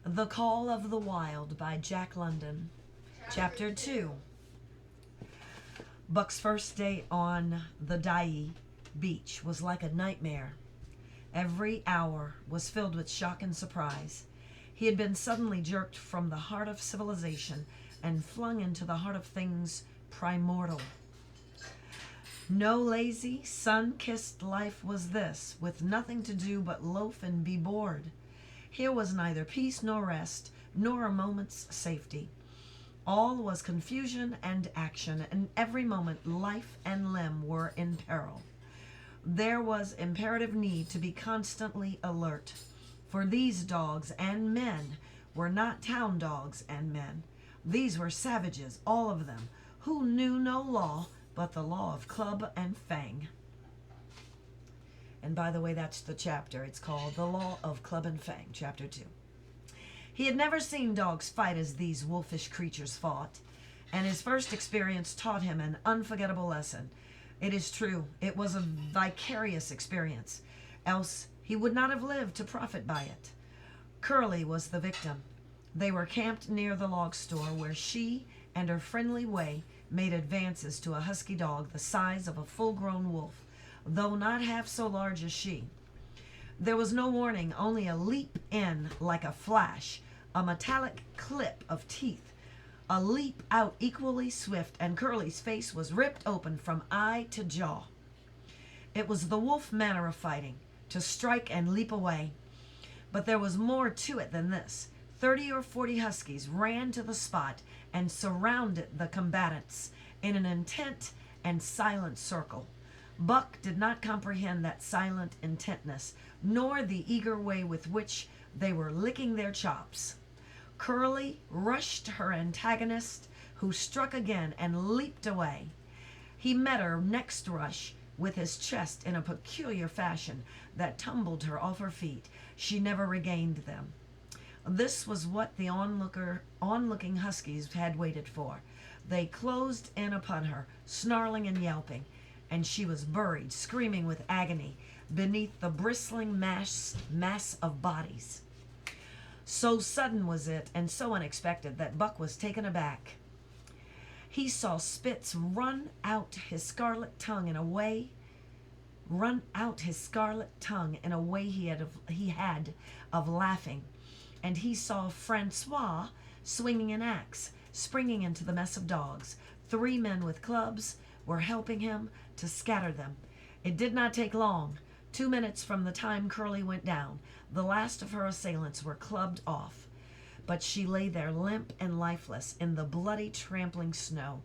The Call of the Wild by Jack London. Chapter 2. Buck's first day on the Dyea beach was like a nightmare. Every hour was filled with shock and surprise. He had been suddenly jerked from the heart of civilization and flung into the heart of things primordial. No lazy, sun-kissed life was this, with nothing to do but loaf and be bored. Here was neither peace nor rest, nor a moment's safety. All was confusion and action, and every moment life and limb were in peril. There was imperative need to be constantly alert, for these dogs and men were not town dogs and men. These were savages, all of them, who knew no law but the law of club and fang. And by the way, that's the chapter. It's called The Law of Club and Fang, Chapter 2. He had never seen dogs fight as these wolfish creatures fought, and his first experience taught him an unforgettable lesson. It is true, it was a vicarious experience, else he would not have lived to profit by it. Curly was the victim. They were camped near the log store where she and her friendly way made advances to a husky dog the size of a full-grown wolf, though not half so large as she. There was no warning, only a leap in like a flash, a metallic clip of teeth, a leap out equally swift, and Curly's face was ripped open from eye to jaw. It was the wolf manner of fighting, to strike and leap away. But there was more to it than this. 30 or 40 huskies ran to the spot and surrounded the combatants in an intent and silent circle. Buck did not comprehend that silent intentness, nor the eager way with which they were licking their chops. Curly rushed her antagonist, who struck again and leaped away. He met her next rush with his chest in a peculiar fashion that tumbled her off her feet. She never regained them. This was what the onlooking huskies had waited for. They closed in upon her, snarling and yelping, and she was buried, screaming with agony, beneath the bristling mass of bodies. So sudden was it, and so unexpected, that Buck was taken aback. He saw Spitz run out his scarlet tongue in a way he had of laughing, and he saw Francois swinging an axe, springing into the mess of dogs. 3 men with clubs were helping him to scatter them. It did not take long. 2 minutes from the time Curly went down, the last of her assailants were clubbed off. But she lay there limp and lifeless in the bloody trampling snow,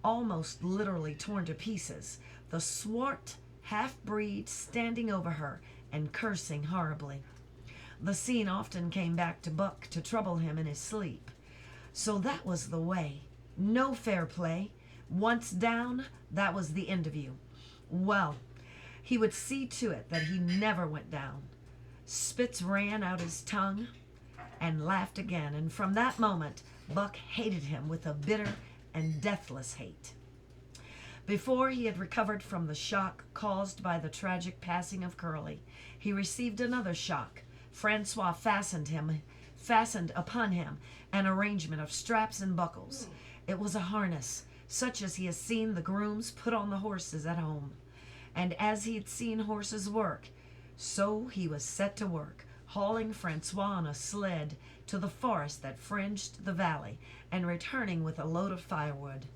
almost literally torn to pieces, the swart half-breed standing over her and cursing horribly. The scene often came back to Buck to trouble him in his sleep. So that was the way. No fair play. Once down, that was the end of you. Well, he would see to it that he never went down. Spitz ran out his tongue and laughed again, and from that moment, Buck hated him with a bitter and deathless hate. Before he had recovered from the shock caused by the tragic passing of Curly, he received another shock. Francois fastened upon him an arrangement of straps and buckles. It was a harness, such as he has seen the grooms put on the horses at home. And as he had seen horses work, so he was set to work, hauling Francois on a sled to the forest that fringed the valley, and returning with a load of firewood.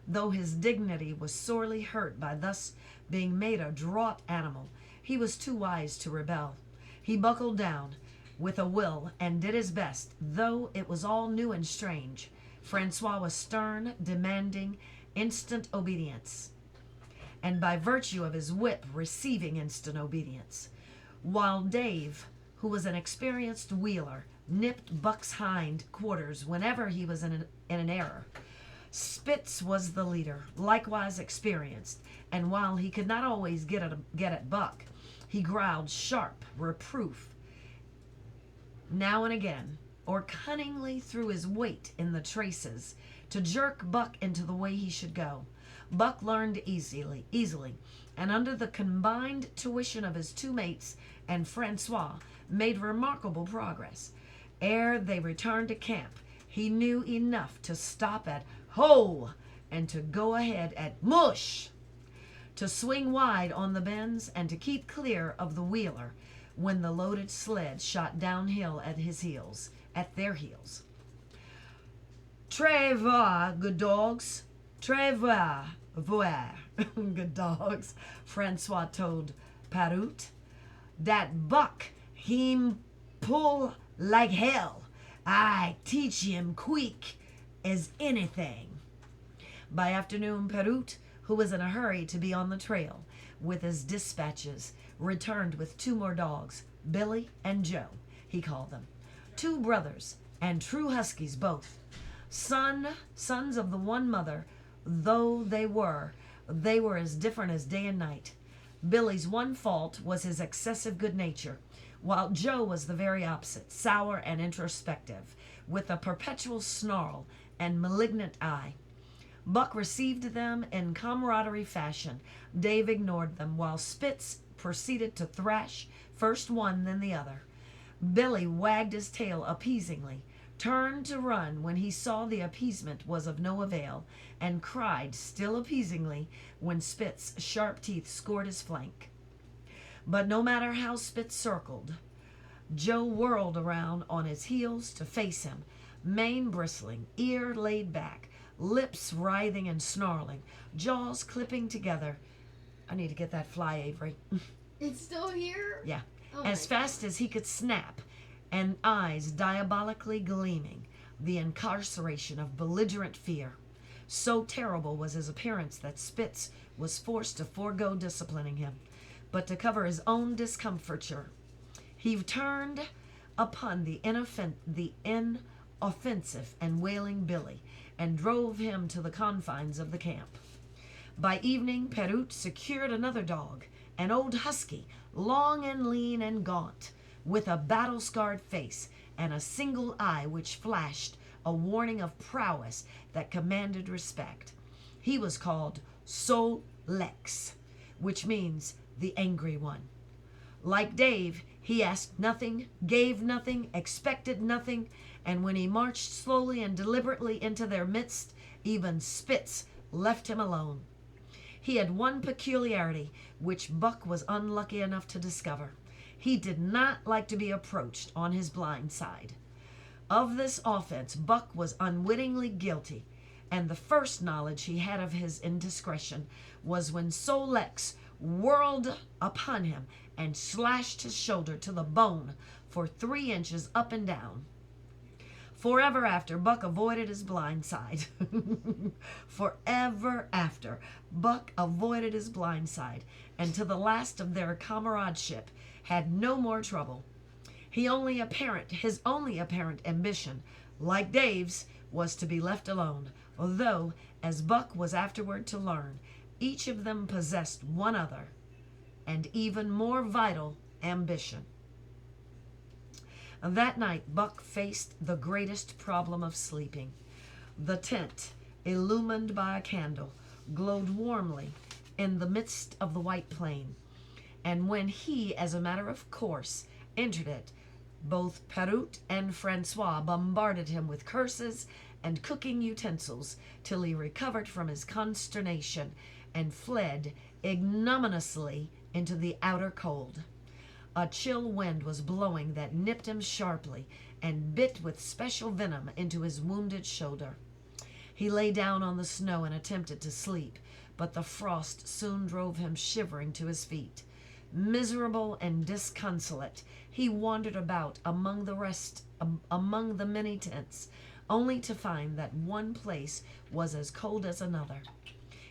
Though his dignity was sorely hurt by thus being made a draught animal, he was too wise to rebel. He buckled down with a will and did his best, though it was all new and strange. Francois was stern, demanding instant obedience, and by virtue of his whip receiving instant obedience, while Dave, who was an experienced wheeler, nipped Buck's hind quarters whenever he was in an error. Spitz was the leader, likewise experienced, and while he could not always get at Buck, he growled sharp reproof now and again, or cunningly threw his weight in the traces to jerk Buck into the way he should go. Buck learned easily, and under the combined tuition of his 2 mates and Francois, made remarkable progress. Ere they returned to camp, he knew enough to stop at ho and to go ahead at mush, to swing wide on the bends and to keep clear of the wheeler when the loaded sled shot downhill at their heels. Très voir, good dogs. Très voir, good dogs, Francois told Parut. Dat buck, him pull like hell. I teach him quick as anything. By afternoon, Parut, who was in a hurry to be on the trail with his dispatches, returned with 2 more dogs, Billy and Joe, he called them. 2 brothers, and true huskies both. Sons of the one mother, though they were as different as day and night. Billy's one fault was his excessive good nature, while Joe was the very opposite, sour and introspective, with a perpetual snarl and malignant eye. Buck received them in camaraderie fashion. Dave ignored them, while Spitz proceeded to thrash first one, then the other. Billy wagged his tail appeasingly, turned to run when he saw the appeasement was of no avail, and cried still appeasingly when Spitz's sharp teeth scored his flank. But no matter how Spitz circled, Joe whirled around on his heels to face him, mane bristling, ear laid back, lips writhing and snarling, jaws clipping together. I need to get that fly, Avery. It's still here? Yeah. As fast as he could snap, and eyes diabolically gleaming, the incarceration of belligerent fear. So terrible was his appearance that Spitz was forced to forego disciplining him. But to cover his own discomfiture, he turned upon the inoffensive and wailing Billy and drove him to the confines of the camp. By evening, Perut secured another dog, an old husky, long and lean and gaunt, with a battle-scarred face and a single eye which flashed a warning of prowess that commanded respect. He was called Sol Lex, which means the angry one. Like Dave, he asked nothing, gave nothing, expected nothing, and when he marched slowly and deliberately into their midst, even Spitz left him alone. He had one peculiarity which Buck was unlucky enough to discover. He did not like to be approached on his blind side. Of this offense, Buck was unwittingly guilty, and the first knowledge he had of his indiscretion was when Sol Lex whirled upon him and slashed his shoulder to the bone for 3 inches up and down. Forever after, Buck avoided his blind side. Forever after, Buck avoided his blind side, and to the last of their comradeship had no more trouble. His only apparent ambition, like Dave's, was to be left alone, although, as Buck was afterward to learn, each of them possessed one other, and even more vital ambition. That night, Buck faced the greatest problem of sleeping. The tent, illumined by a candle, glowed warmly in the midst of the white plain, and when he, as a matter of course, entered it, both Perut and Francois bombarded him with curses and cooking utensils till he recovered from his consternation and fled ignominiously into the outer cold. A chill wind was blowing that nipped him sharply and bit with special venom into his wounded shoulder. He lay down on the snow and attempted to sleep, but the frost soon drove him shivering to his feet. Miserable and disconsolate, he wandered about among the many tents, only to find that one place was as cold as another.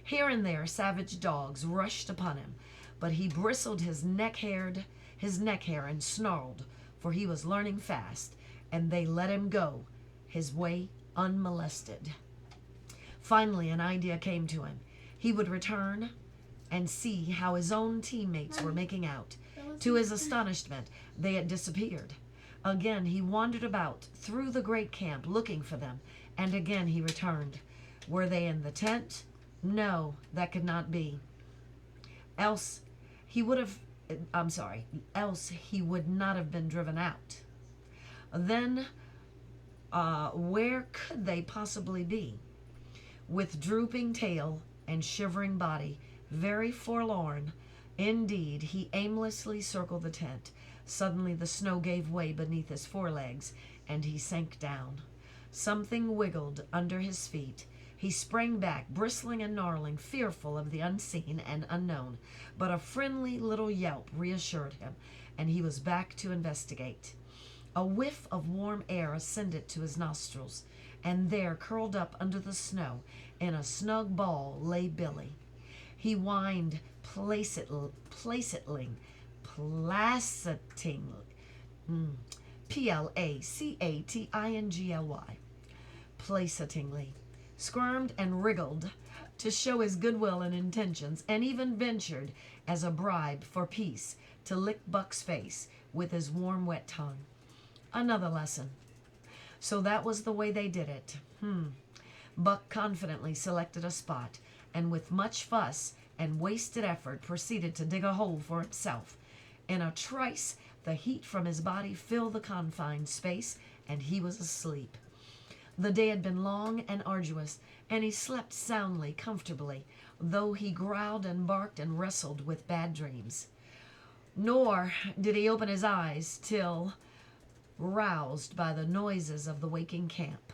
Here and there savage dogs rushed upon him, but he bristled his neck hair and snarled, for he was learning fast, and they let him go his way unmolested. Finally, an idea came to him. He would return and see how his own teammates were making out. To his astonishment, they had disappeared. Again, he wandered about through the great camp looking for them, and again he returned. Were they in the tent? No, that could not be. Else he would not have been driven out. Then Where could they possibly be? With drooping tail and shivering body, very forlorn, indeed, he aimlessly circled the tent. Suddenly the snow gave way beneath his forelegs, and he sank down. Something wiggled under his feet. He sprang back, bristling and gnarling, fearful of the unseen and unknown. But a friendly little yelp reassured him, and he was back to investigate. A whiff of warm air ascended to his nostrils, and there, curled up under the snow, in a snug ball, lay Billy. He whined placidly, placatingly, placatingly, squirmed and wriggled to show his goodwill and intentions, and even ventured, as a bribe for peace, to lick Buck's face with his warm, wet tongue. Another lesson. So that was the way they did it. Buck confidently selected a spot, and with much fuss and wasted effort proceeded to dig a hole for himself. In a trice, the heat from his body filled the confined space, and he was asleep. The day had been long and arduous, and he slept soundly, comfortably, though he growled and barked and wrestled with bad dreams. Nor did he open his eyes till roused by the noises of the waking camp.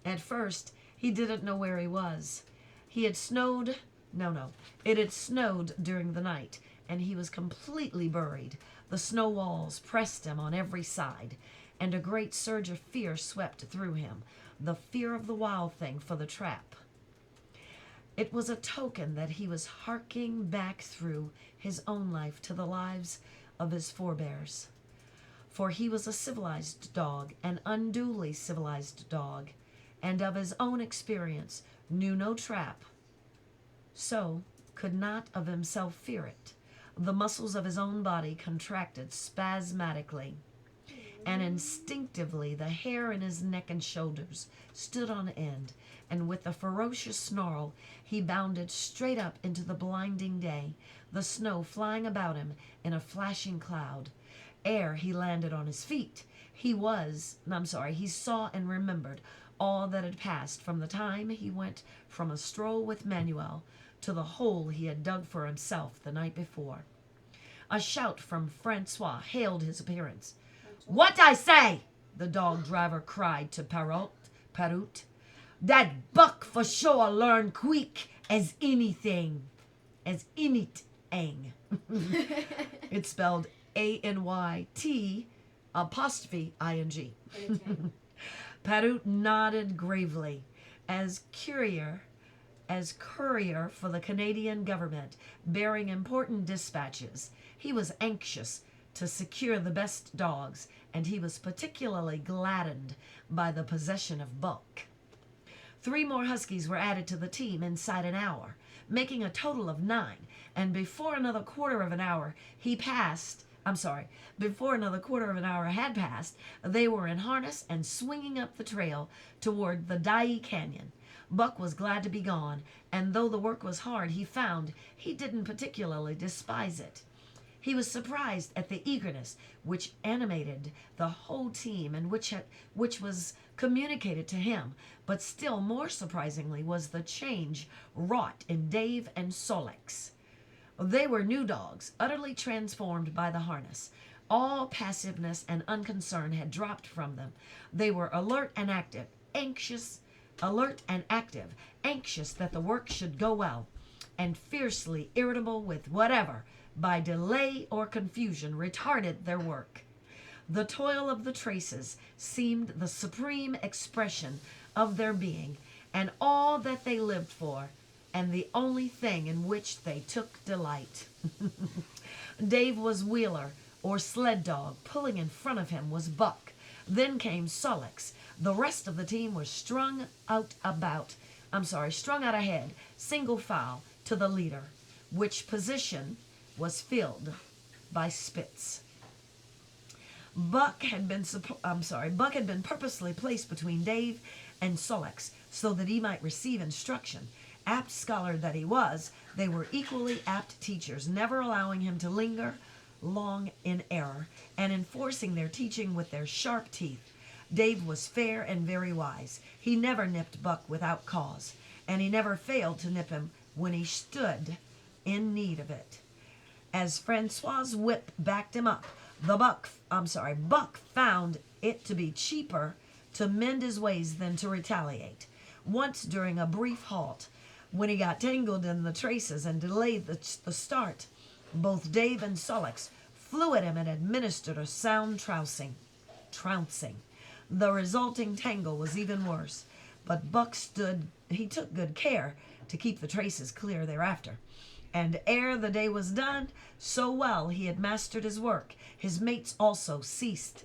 At first, he didn't know where he was. It had snowed during the night, and he was completely buried. The snow walls pressed him on every side, and a great surge of fear swept through him, the fear of the wild thing for the trap. It was a token that he was harking back through his own life to the lives of his forebears. For he was a civilized dog, an unduly civilized dog, and of his own experience knew no trap, so could not of himself fear it. The muscles of his own body contracted spasmodically, and instinctively the hair in his neck and shoulders stood on end, and with a ferocious snarl he bounded straight up into the blinding day, the snow flying about him in a flashing cloud. Ere he landed on his feet, he saw and remembered all that had passed from the time he went from a stroll with Manuel to the hole he had dug for himself the night before. A shout from Francois hailed his appearance. "What I say?" the dog driver cried to Parut. "That Buck for sure learn quick as anything. It's spelled ANYT apostrophe ING. Parut nodded gravely. As courier for the Canadian government, bearing important dispatches, he was anxious to secure the best dogs, and he was particularly gladdened by the possession of Buck. 3 more huskies were added to the team inside an hour, making a total of 9, and before another quarter of an hour had passed, they were in harness and swinging up the trail toward the Dyea Canyon. Buck was glad to be gone, and though the work was hard, he found he didn't particularly despise it. He was surprised at the eagerness which animated the whole team and which was communicated to him, but still more surprisingly was the change wrought in Dave and Sol-leks. They were new dogs, utterly transformed by the harness. All passiveness and unconcern had dropped from them. They were alert and active, anxious that the work should go well, and fiercely irritable with whatever, by delay or confusion, retarded their work. The toil of the traces seemed the supreme expression of their being, and all that they lived for, and the only thing in which they took delight. Dave was wheeler, or sled dog. Pulling in front of him was Buck. Then came Sol-leks. The rest of the team was strung out ahead, single file to the leader, which position was filled by Spitz. Buck had been purposely placed between Dave and Sol-leks so that he might receive instruction. Apt scholar that he was, they were equally apt teachers, never allowing him to linger long in error, and enforcing their teaching with their sharp teeth. Dave was fair and very wise. He never nipped Buck without cause, and he never failed to nip him when he stood in need of it. As Francois's whip backed him up, Buck found it to be cheaper to mend his ways than to retaliate. Once during a brief halt, when he got tangled in the traces and delayed the start, both Dave and Solix flew at him and administered a sound trouncing. The resulting tangle was even worse, but he took good care to keep the traces clear thereafter. And ere the day was done, so well he had mastered his work, his mates also ceased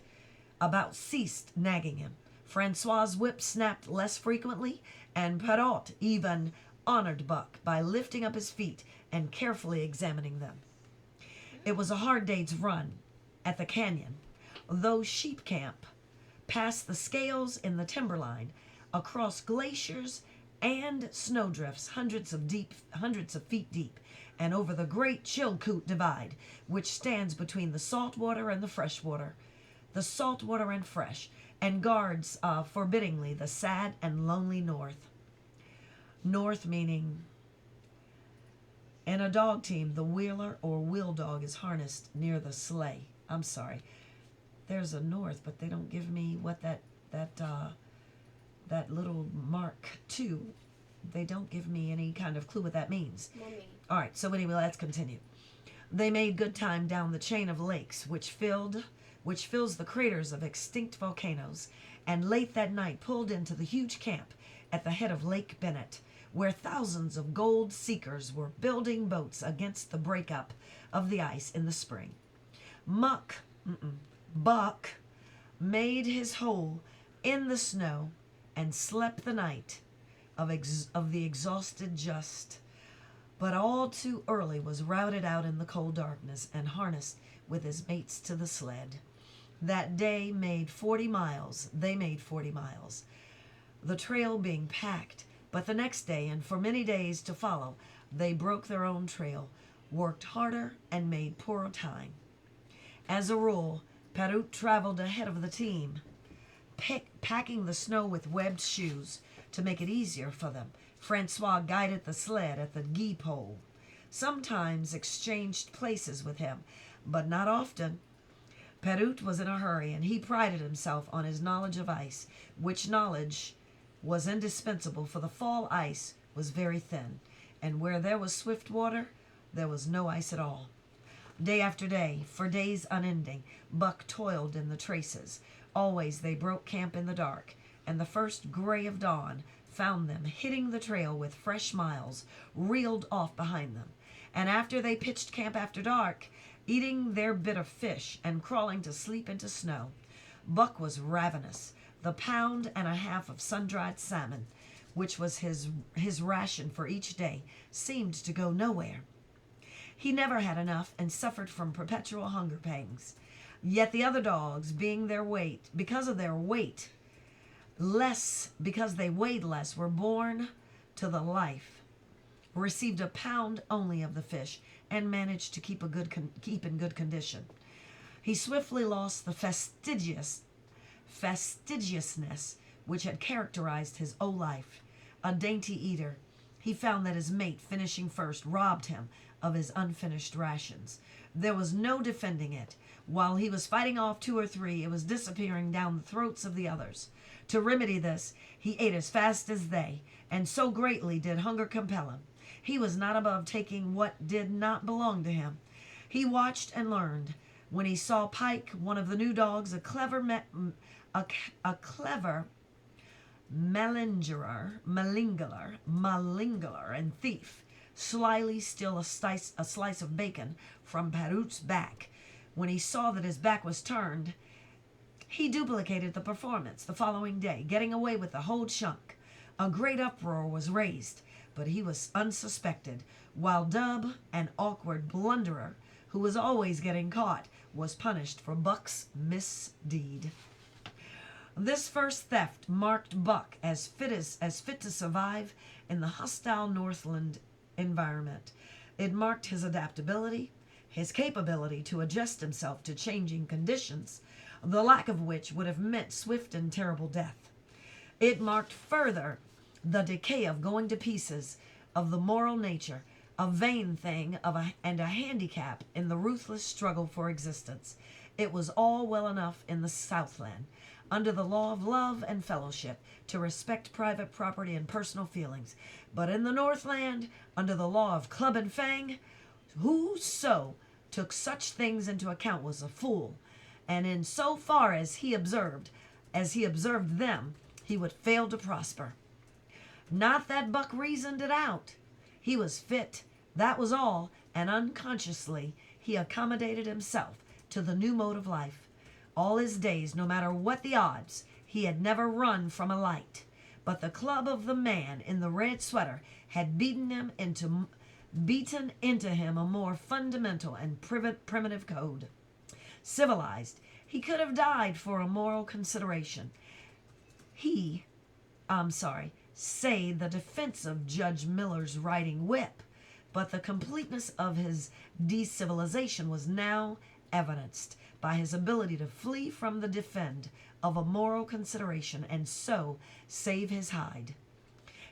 nagging him. Francois's whip snapped less frequently, and Perrault even honored Buck by lifting up his feet and carefully examining them. It was a hard day's run at the canyon, though sheep camp, past the scales in the timberline, across glaciers and snowdrifts hundreds of feet deep, and over the great Chilkoot Divide, which stands between the saltwater and the saltwater and fresh, and guards forbiddingly the sad and lonely north. North meaning, in a dog team, the wheeler or wheel dog is harnessed near the sleigh. I'm sorry, there's a north, but they don't give me what that little mark two. They don't give me any kind of clue what that means. Mommy. All right, so anyway, let's continue. They made good time down the chain of lakes, which fills the craters of extinct volcanoes, and late that night pulled into the huge camp at the head of Lake Bennett, where thousands of gold seekers were building boats against the breakup of the ice in the spring. Buck made his hole in the snow and slept the night of the exhausted just, but all too early was routed out in the cold darkness and harnessed with his mates to the sled. That day they made 40 miles, the trail being packed, but the next day and for many days to follow, they broke their own trail, worked harder, and made poorer time. As a rule, Perrault traveled ahead of the team, packing the snow with webbed shoes to make it easier for them. Francois guided the sled at the gee pole, sometimes exchanged places with him, but not often. Perrault was in a hurry, and he prided himself on his knowledge of ice, which knowledge was indispensable, for the fall ice was very thin, and where there was swift water, there was no ice at all. Day after day, for days unending, Buck toiled in the traces. Always they broke camp in the dark, and the first gray of dawn found them hitting the trail with fresh miles reeled off behind them. And after they pitched camp after dark, eating their bit of fish and crawling to sleep into snow, Buck was ravenous. The pound and a half of sun-dried salmon, which was his ration for each day, seemed to go nowhere. He never had enough and suffered from perpetual hunger pangs. Yet the other dogs, because they weighed less, were born to the life, received a pound only of the fish, and managed to keep in good condition. He swiftly lost the fastidiousness which had characterized his whole life. A dainty eater, he found that his mate, finishing first, robbed him of his unfinished rations. There was no defending it. While he was fighting off 2 or 3, it was disappearing down the throats of the others. To remedy this, he ate as fast as they, and so greatly did hunger compel him. He was not above taking what did not belong to him. He watched and learned. When he saw Pike, one of the new dogs, a clever malingerer, and thief, slyly steal a slice of bacon from Perrault's back. When he saw that his back was turned, he duplicated the performance the following day, getting away with the whole chunk. A great uproar was raised, but he was unsuspected, while Dub, an awkward blunderer who was always getting caught, was punished for Buck's misdeed. This first theft marked Buck as fit to survive in the hostile Northland environment. It marked his adaptability, his capability to adjust himself to changing conditions, the lack of which would have meant swift and terrible death. It marked further the decay of going to pieces of the moral nature, a vain thing and a handicap in the ruthless struggle for existence. It was all well enough in the Southland, under the law of love and fellowship, to respect private property and personal feelings. But in the Northland, under the law of club and fang, whoso took such things into account was a fool, and in so far as he observed them, he would fail to prosper. Not that Buck reasoned it out. He was fit, that was all, and unconsciously he accommodated himself to the new mode of life. All his days, no matter what the odds, he had never run from a light. But the club of the man in the red sweater had beaten into him a more fundamental and primitive code. Civilized, he could have died for a moral consideration. Say the defense of Judge Miller's riding whip, but the completeness of his decivilization was now evidenced by his ability to flee from the defend of a moral consideration and so save his hide.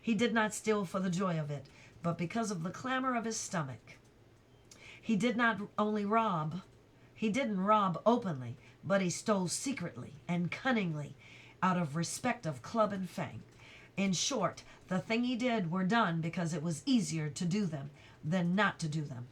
He did not steal for the joy of it, but because of the clamor of his stomach. He didn't rob openly, but he stole secretly and cunningly out of respect of club and fang. In short, the thing he did were done because it was easier to do them than not to do them.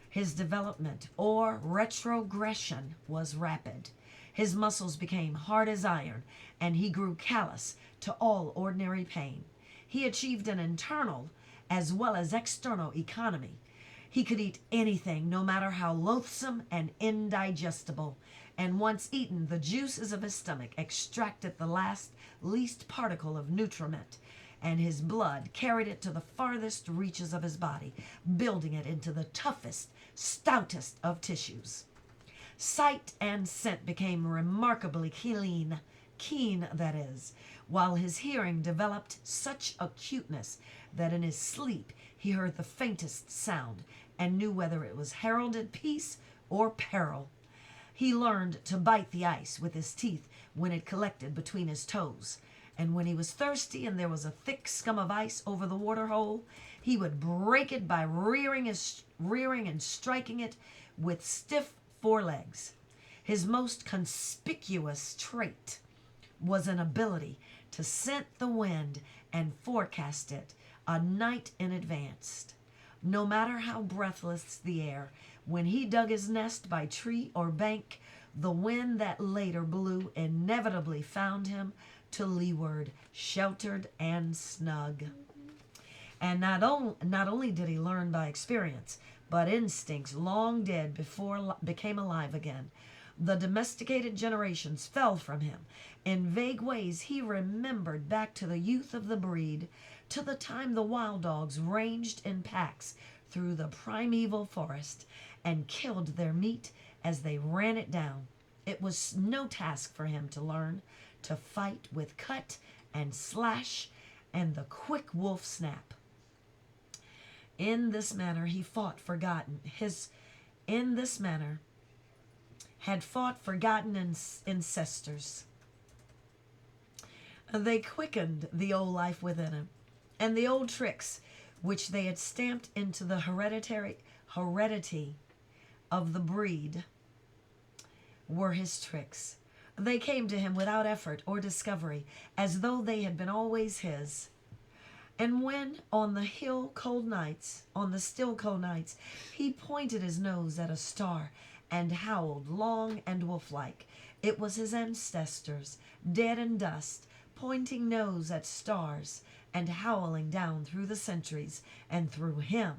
His development, or retrogression, was rapid. His muscles became hard as iron, and he grew callous to all ordinary pain. He achieved an internal as well as external economy. He could eat anything, no matter how loathsome and indigestible, and once eaten, the juices of his stomach extracted the least particle of nutriment, and his blood carried it to the farthest reaches of his body, building it into the toughest, stoutest of tissues. Sight and scent became remarkably keen, that is, while his hearing developed such acuteness that in his sleep he heard the faintest sound and knew whether it was heralded peace or peril. He learned to bite the ice with his teeth when it collected between his toes, and when he was thirsty and there was a thick scum of ice over the water hole, he would break it by rearing and striking it with stiff forelegs. His most conspicuous trait was an ability to scent the wind and forecast it a night in advance. No matter how breathless the air, when he dug his nest by tree or bank, the wind that later blew inevitably found him to leeward, sheltered and snug. And not only did he learn by experience, but instincts long dead became alive again. The domesticated generations fell from him. In vague ways he remembered back to the youth of the breed, to the time the wild dogs ranged in packs through the primeval forest and killed their meat as they ran it down. It was no task for him to learn to fight with cut and slash and the quick wolf snap. In this manner he fought forgotten ancestors. They quickened the old life within him, and the old tricks which they had stamped into the heredity of the breed were his tricks. They came to him without effort or discovery, as though they had been always his. And when on the still cold nights, he pointed his nose at a star and howled long and wolf-like, it was his ancestors, dead in dust, pointing nose at stars and howling down through the centuries and through him.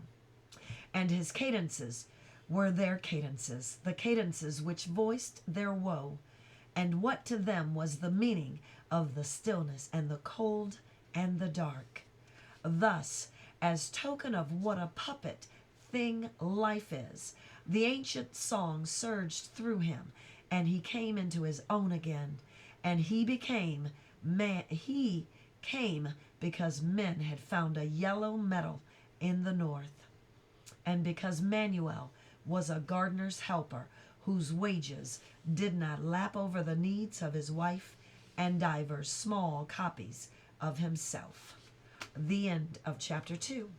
And his cadences were their cadences, the cadences which voiced their woe, and what to them was the meaning of the stillness and the cold and the dark. Thus, as token of what a puppet thing life is, the ancient song surged through him, and he came into his own again, and he became man. He came because men had found a yellow metal in the north, and because Manuel was a gardener's helper whose wages did not lap over the needs of his wife and divers small copies of himself. The end of chapter 2.